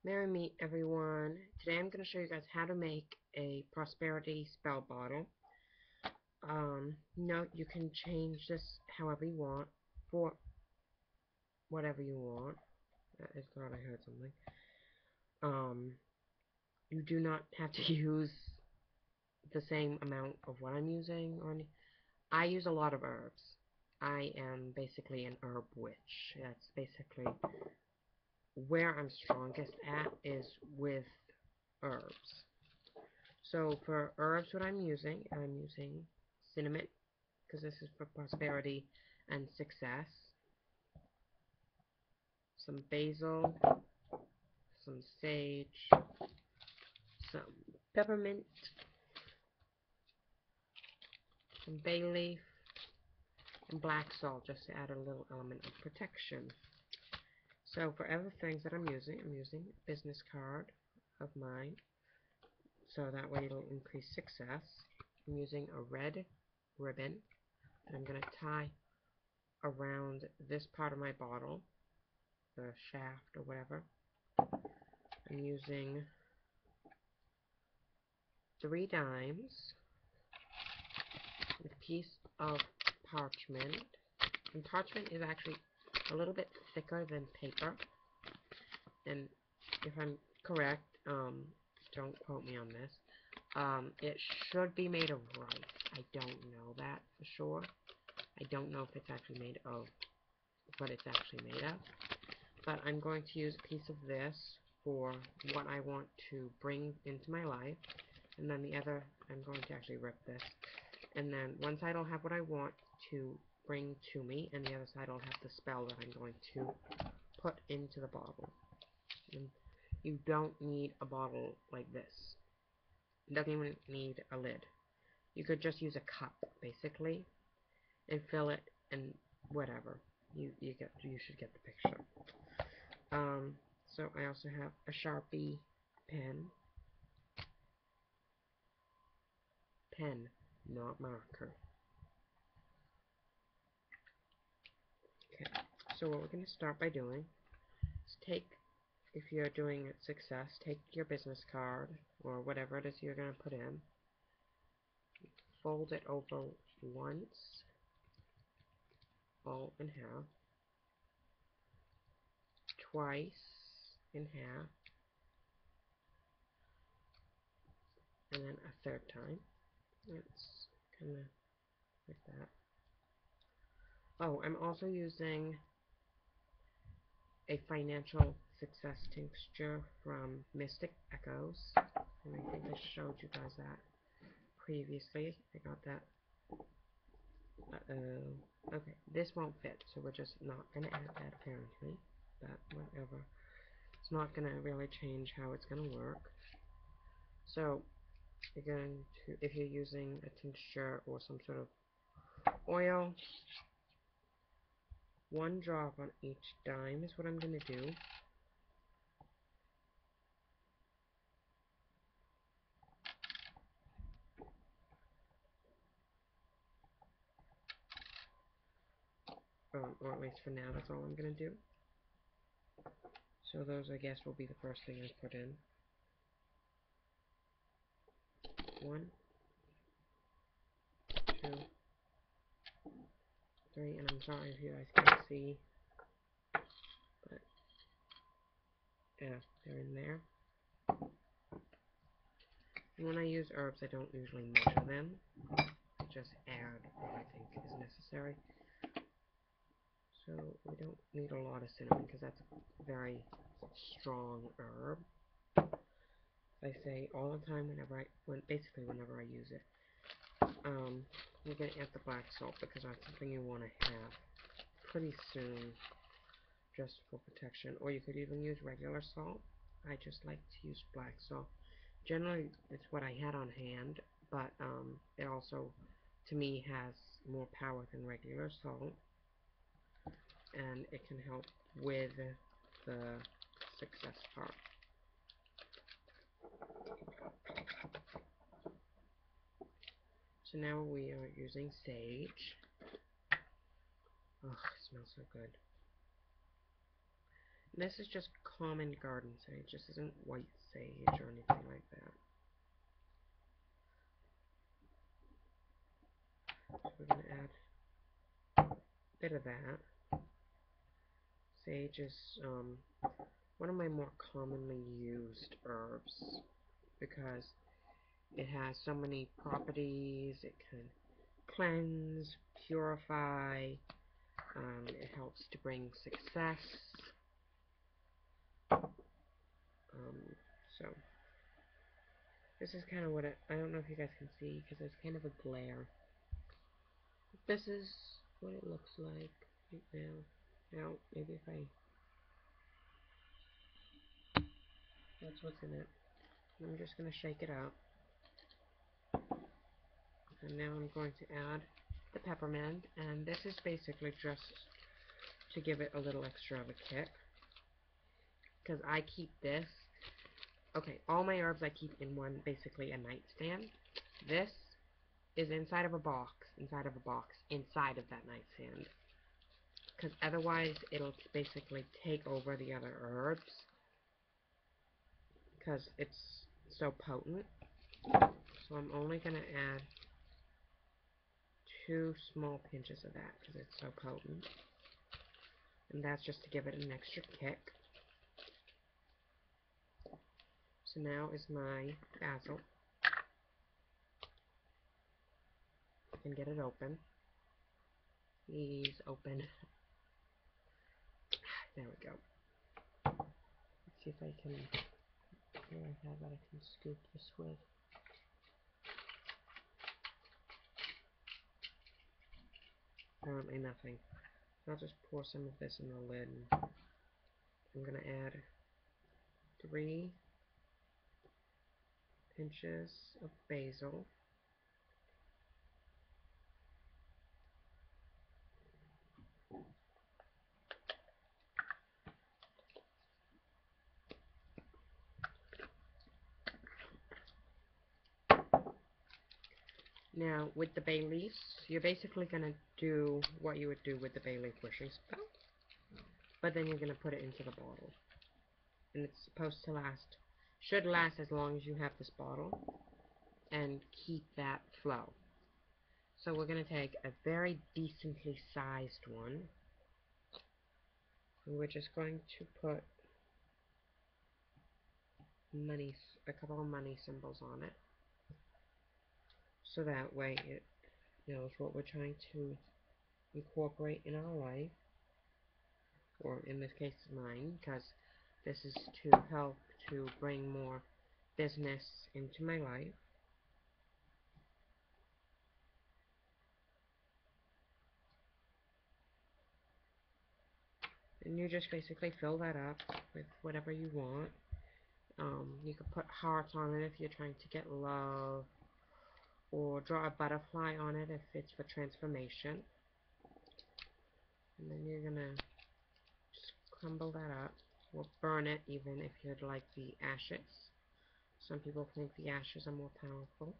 Merry meet everyone. Today I'm going to show you guys how to make a prosperity spell bottle. Note you can change this however you want for whatever you want. I thought I heard something. Um, you do not have to use the same amount of what I'm using. I use a lot of herbs. I am basically an herb witch. That's basically where I'm strongest at is with herbs. So for herbs, what I'm using cinnamon, because this is for prosperity and success. Some basil, some sage, some peppermint, some bay leaf, and black salt, just to add a little element of protection. So for other things that I'm using a business card of mine, so that way it'll increase success. I'm using a red ribbon that I'm going to tie around this part of my bottle, the shaft or whatever. I'm using 3 dimes with a piece of parchment. And parchment is actually a little bit thicker than paper. And if I'm correct, don't quote me on this, it should be made of rice. I don't know that for sure. I don't know if it's actually made of what it's actually made of. But I'm going to use a piece of this for what I want to bring into my life. And then the other, I'm going to actually rip this. And then one side I'll have what I want to bring to me, and the other side I'll have the spell that I'm going to put into the bottle. And you don't need a bottle like this. It doesn't even need a lid. You could just use a cup, basically, and fill it, and whatever. You should get the picture. So I also have a Sharpie pen. Pen, not marker. Okay, so what we're going to start by doing is take, if you're doing success, take your business card, or whatever it is you're going to put in, fold it over once, all in half, twice in half, and then a third time. It's kind of like that. Oh, I'm also using a financial success tincture from Mystic Echoes, and I think I showed you guys that previously. I got that. Okay, this won't fit, so we're just not going to add that apparently, but whatever. It's not going to really change how it's going to work. So, you're going to, if you're using a tincture or some sort of oil, 1 drop on each dime is what I'm going to do. Or at least for now, that's all I'm going to do. So those, I guess, will be the first thing I put in. 1, 2, 3, and I'm sorry if you guys can't see, but yeah, they're in there. And when I use herbs, I don't usually measure them. I just add what I think is necessary. So we don't need a lot of cinnamon because that's a very strong herb. I say all the time basically whenever I use it. You're gonna add the black salt because that's something you want to have pretty soon, just for protection. Or you could even use regular salt. I just like to use black salt. Generally, it's what I had on hand, but it also, to me, has more power than regular salt, and it can help with the success part. So now we are using sage. Oh, it smells so good. This is just common garden sage. This isn't white sage or anything like that. So we're going to add a bit of that. Sage is one of my more commonly used herbs because it has so many properties. It can cleanse, purify, it helps to bring success. So this is kind of what I don't know if you guys can see because there's kind of a glare. This is what it looks like right now. Now, maybe if that's what's in it. I'm just going to shake it up. And now I'm going to add the peppermint, and this is basically just to give it a little extra of a kick. Because I keep this, okay, all my herbs I keep in one, basically a nightstand. This is inside of a box, inside of that nightstand. Because otherwise it'll basically take over the other herbs. Because it's so potent. So I'm only going to add 2 small pinches of that because it's so potent. And that's just to give it an extra kick. So now is my basil. I can get it open. Please open. There we go. Let's see if I can, here I have that I can scoop this with. Apparently nothing. So I'll just pour some of this in the lid. I'm going to add 3 pinches of basil. Now, with the bay leaves, you're basically going to do what you would do with the bay leaf wishing spell. But then you're going to put it into the bottle. And it's supposed to last, should last as long as you have this bottle. And keep that flow. So we're going to take a very decently sized one. And we're just going to put a couple of money symbols on it. So that way it knows what we're trying to incorporate in our life. Or in this case mine, because this is to help to bring more business into my life. And you just basically fill that up with whatever you want. You could put hearts on it if you're trying to get love, or draw a butterfly on it if it's for transformation. And then you're gonna just crumble that up, or burn it even if you'd like the ashes. Some people think the ashes are more powerful.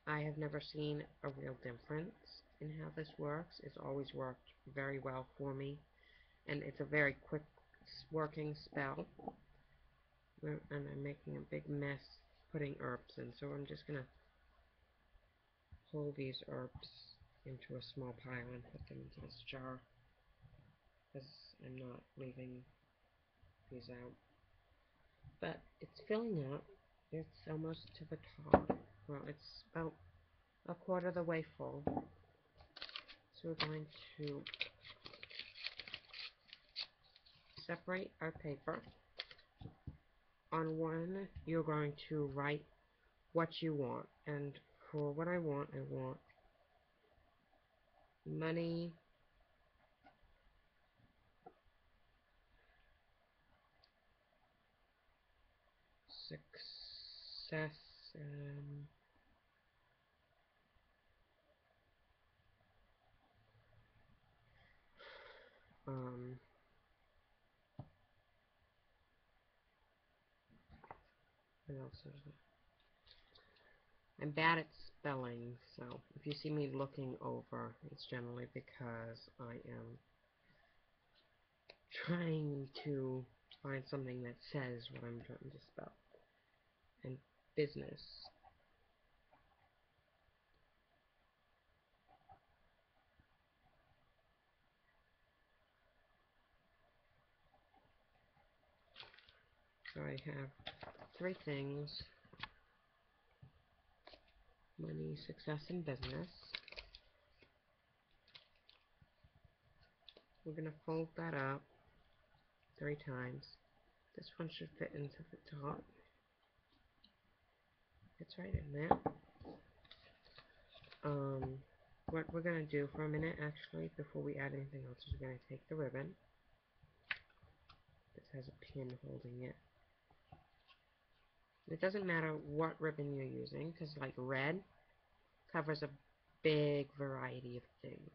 I have never seen a real difference in how this works. It's always worked very well for me, and it's a very quick working spell. And I'm making a big mess putting herbs in, so I'm just gonna pull these herbs into a small pile and put them into this jar, because I'm not leaving these out. But it's filling up. It's almost to the top. Well, it's about a quarter of the way full. So we're going to separate our paper. On one, you're going to write what you want. And for what I want money, success, what else is there? I'm bad at spelling, so if you see me looking over, it's generally because I am trying to find something that says what I'm trying to spell. And business. So I have 3 things: money, success, and business. We're going to fold that up 3 times. This one should fit into the top. It's right in there. What we're going to do for a minute, actually, before we add anything else, is we're going to take the ribbon. This has a pin holding it. It doesn't matter what ribbon you're using, because like red covers a big variety of things.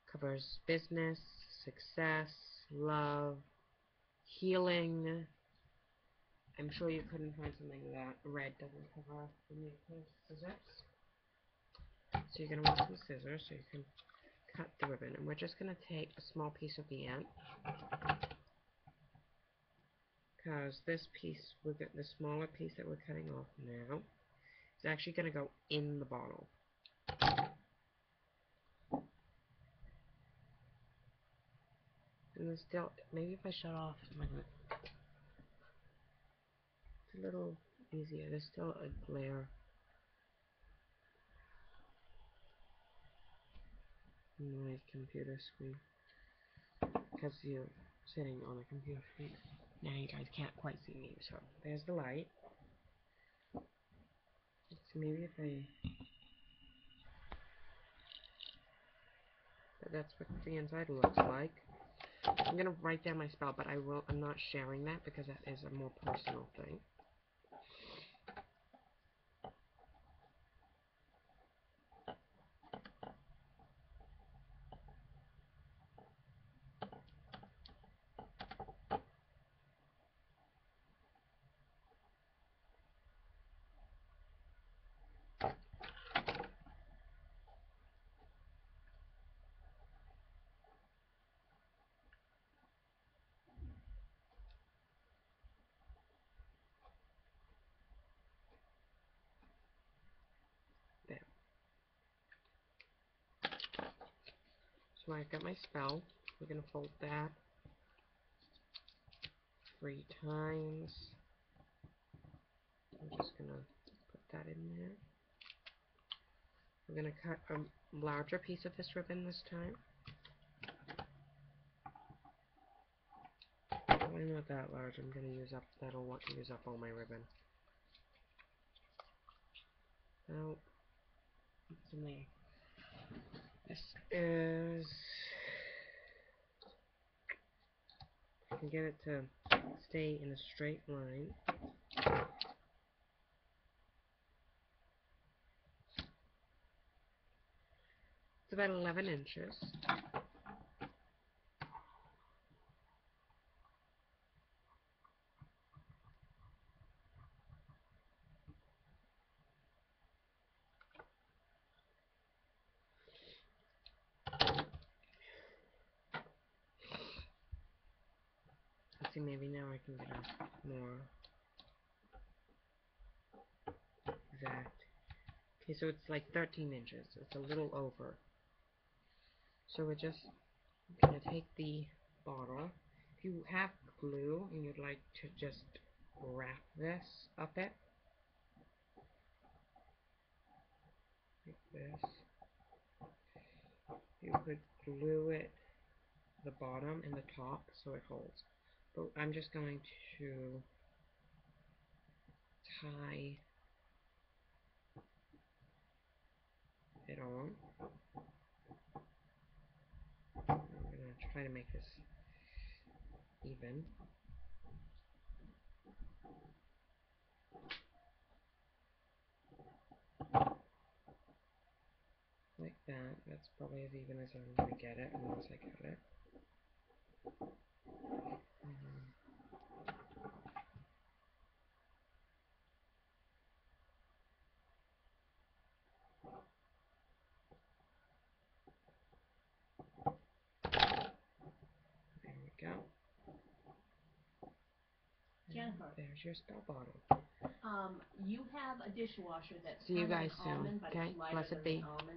Covers business, success, love, healing. I'm sure you couldn't find something that red doesn't cover. When you use scissors. So you're going to want some scissors so you can cut the ribbon. And we're just going to take a small piece of the end. Because this piece, we'll get the smaller piece that we're cutting off now, is actually going to go in the bottle. And there's still, maybe if I shut off, it's a little easier. There's still a glare in my computer screen. Because you're sitting on a computer screen. Now you guys can't quite see me, so there's the light. So maybe if I... But that's what the inside looks like. I'm gonna write down my spell, but I'm not sharing that because that is a more personal thing. There. So I've got my spell. We're gonna fold that 3 times. I'm just gonna put that in there. We're gonna cut a larger piece of this ribbon this time. Probably not that large. I'm gonna use up, that'll use up all my ribbon. Now, something. This is, I can get it to stay in a straight line. It's about 11 inches. Let's see, maybe now I can get a more exact. Okay, so it's like 13 inches. It's a little over. So we're just going to take the bottle. If you have glue and you'd like to just wrap this up it, like this, you could glue it the bottom and the top so it holds. But I'm just going to tie it on. I'm going to try to make this even. Like that. That's probably as even as I'm going to get it unless I cut it. There we go. Jennifer, There's your spell bottle. you have a dishwasher that's See you kind of guys an soon, almond, but okay? it's lighter Blessed than be. the almond.